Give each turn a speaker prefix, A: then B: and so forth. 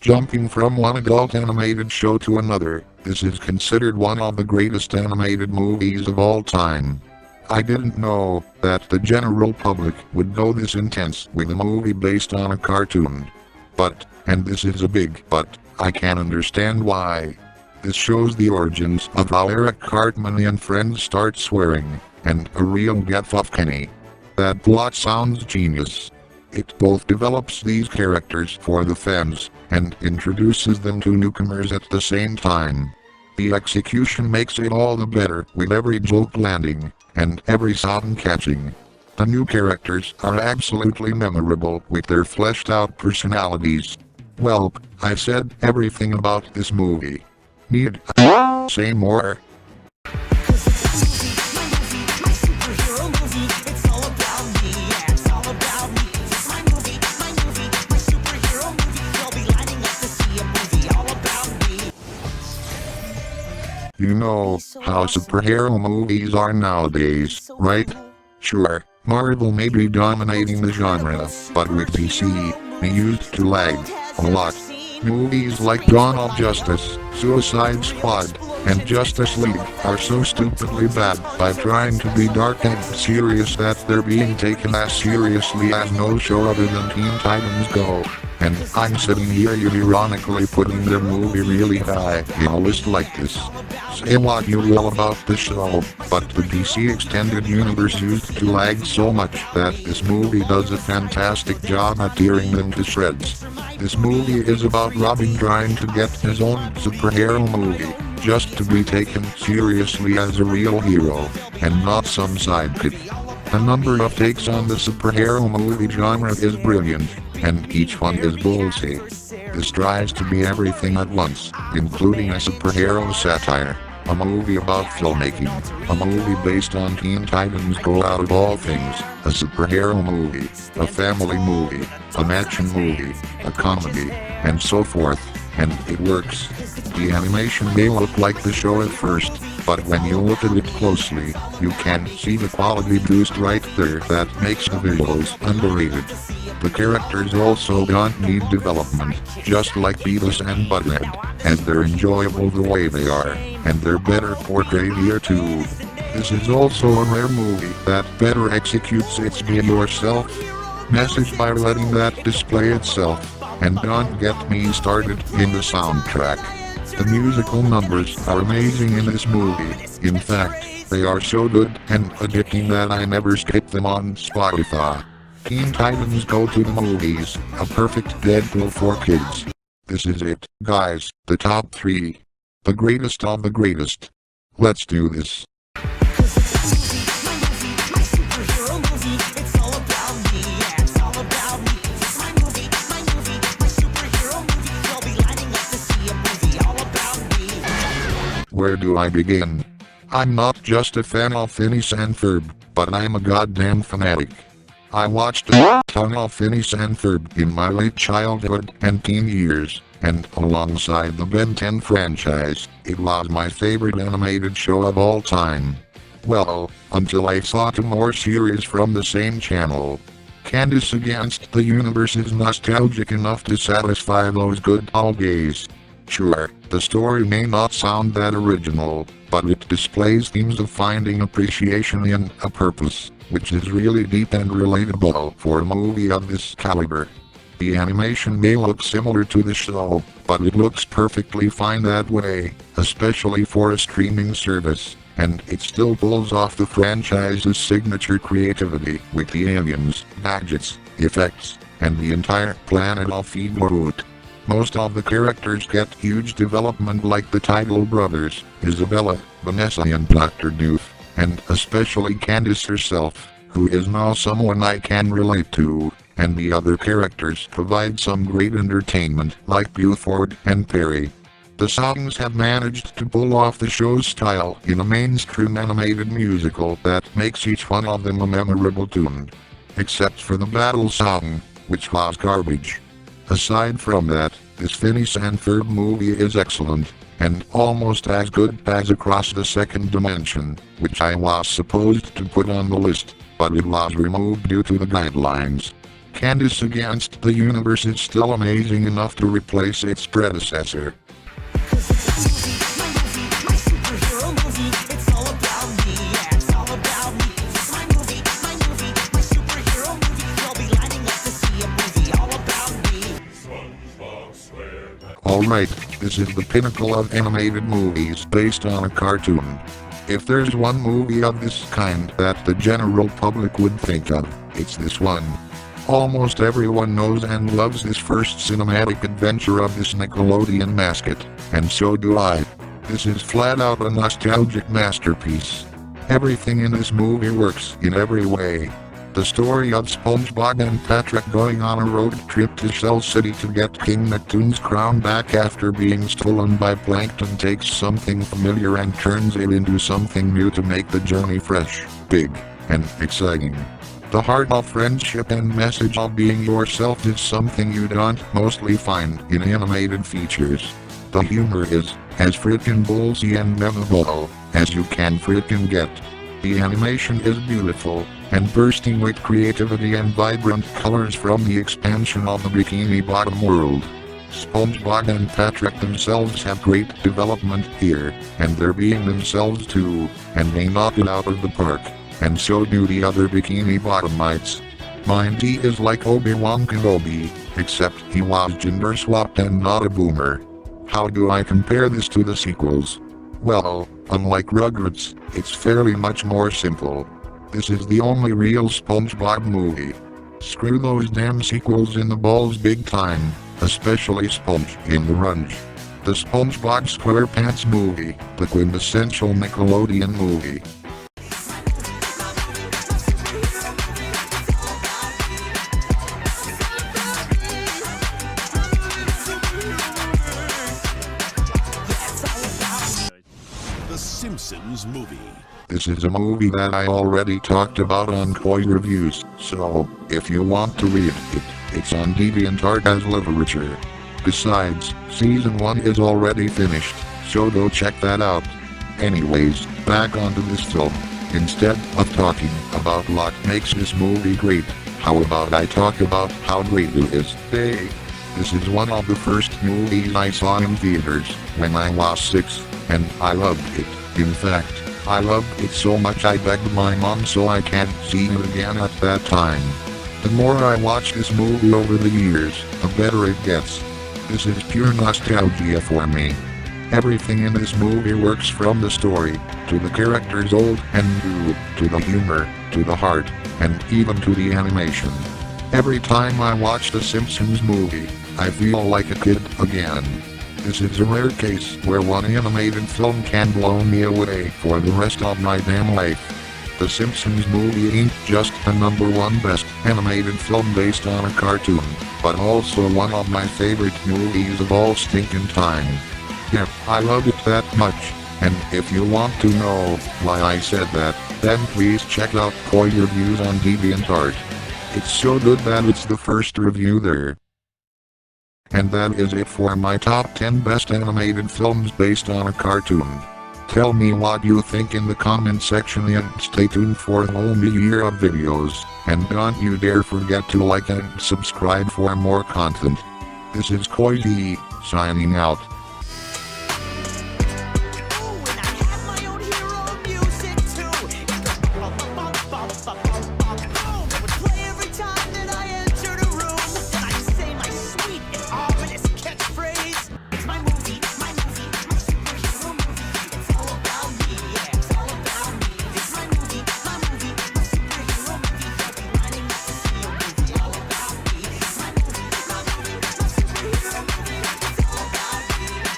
A: Jumping from one adult animated show to another, this is considered one of the greatest animated movies of all time. I didn't know that the general public would go this intense with a movie based on a cartoon. But, and this is a big but, I can understand why. This shows the origins of how Eric Cartman and friends start swearing, and a real get off Kenny. That plot sounds genius. It both develops these characters for the fans, and introduces them to newcomers at the same time. The execution makes it all the better with every joke landing, and every song catching. The new characters are absolutely memorable with their fleshed out personalities. Well, I said everything about this movie. Need I say more? You know how superhero movies are nowadays, right? Sure, Marvel may be dominating the genre, but with DC, they used to lag a lot. Movies like Dawn of Justice, Suicide Squad, and Justice League are so stupidly bad by trying to be dark and serious that they're being taken as seriously as no show other than Teen Titans Go. And I'm sitting here ironically putting their movie really high in a list like this. Say what you will about the show, but the DC Extended Universe used to lag so much that this movie does a fantastic job at tearing them to shreds. This movie is about Robin trying to get his own superhero movie, just to be taken seriously as a real hero, and not some sidekick. The number of takes on the superhero movie genre is brilliant, and each one is ballsy. This tries to be everything at once, including a superhero satire, a movie about filmmaking, a movie based on Teen Titans Go out of all things, a superhero movie, a family movie, an action movie, a comedy, and so forth, and it works. The animation may look like the show at first, but when you look at it closely, you can see the quality boost right there that makes the visuals underrated. The characters also don't need development, just like Beavis and Butthead, and they're enjoyable the way they are, and they're better portrayed here too. This is also a rare movie that better executes its be yourself message by letting that display itself, and don't get me started in the soundtrack. The musical numbers are amazing in this movie. In fact, they are so good and addicting that I never skip them on Spotify. Teen Titans Go to the Movies, a perfect Deadpool for kids. This is it, guys, the top 3. The greatest of the greatest. Let's do this. Where do I begin? I'm not just a fan of Phineas and Ferb, but I'm a goddamn fanatic. I watched a ton of Phineas and Ferb in my late childhood and teen years, and alongside the Ben 10 franchise, it was my favorite animated show of all time. Well, until I saw 2 more series from the same channel. Candace Against the Universe is nostalgic enough to satisfy those good old days. Sure, the story may not sound that original, but it displays themes of finding appreciation in a purpose, which is really deep and relatable for a movie of this caliber. The animation may look similar to the show, but it looks perfectly fine that way, especially for a streaming service, and it still pulls off the franchise's signature creativity with the aliens, gadgets, effects, and the entire planet of Feedwood. Most of the characters get huge development like the Tidal brothers, Isabella, Vanessa and Dr. Doof, and especially Candace herself, who is now someone I can relate to, and the other characters provide some great entertainment like Buford and Perry. The songs have managed to pull off the show's style in a mainstream animated musical that makes each one of them a memorable tune. Except for the battle song, which was garbage. Aside from that, this Phineas and Ferb movie is excellent, and almost as good as Across the Second Dimension, which I was supposed to put on the list, but it was removed due to the guidelines. Candace Against the Universe is still amazing enough to replace its predecessor. Alright, this is the pinnacle of animated movies based on a cartoon. If there's one movie of this kind that the general public would think of, it's this one. Almost everyone knows and loves this first cinematic adventure of this Nickelodeon mascot, and so do I. This is flat out a nostalgic masterpiece. Everything in this movie works in every way. The story of SpongeBob and Patrick going on a road trip to Shell City to get King Neptune's crown back after being stolen by Plankton takes something familiar and turns it into something new to make the journey fresh, big, and exciting. The heart of friendship and message of being yourself is something you don't mostly find in animated features. The humor is as frickin' ballsy and memorable as you can frickin' get. The animation is beautiful and bursting with creativity and vibrant colors from the expansion of the Bikini Bottom world. SpongeBob and Patrick themselves have great development here, and they're being themselves too, and they knock it out of the park, and so do the other Bikini Bottomites. Mindy is like Obi-Wan Kenobi, except he was gender swapped and not a boomer. How do I compare this to the sequels? Well, unlike Rugrats, it's fairly much more simple. This is the only real SpongeBob movie. Screw those damn sequels in the balls big time, especially Sponge in the Runge. The SpongeBob SquarePants movie, the quintessential Nickelodeon movie.
B: The Simpsons movie.
A: This is a movie that I already talked about on Koi Reviews, so if you want to read it, it's on DeviantArt as literature. Besides, season 1 is already finished, so go check that out. Anyways, back onto this film. Instead of talking about what makes this movie great, how about I talk about how great it is? Hey! This is one of the first movies I saw in theaters when I was 6, and I loved it. In fact, I loved it so much I begged my mom so I can't see it again at that time. The more I watch this movie over the years, the better it gets. This is pure nostalgia for me. Everything in this movie works, from the story, to the characters old and new, to the humor, to the heart, and even to the animation. Every time I watch the Simpsons movie, I feel like a kid again. This is a rare case where one animated film can blow me away for the rest of my damn life. The Simpsons movie ain't just the #1 best animated film based on a cartoon, but also one of my favorite movies of all stinking time. Yeah, I love it that much, and if you want to know why I said that, then please check out Koi Reviews on DeviantArt. It's so good that it's the first review there. And that is it for my top 10 best animated films based on a cartoon. Tell me what you think in the comment section and stay tuned for a whole new year of videos, and don't you dare forget to like and subscribe for more content. This is Koi D, signing out.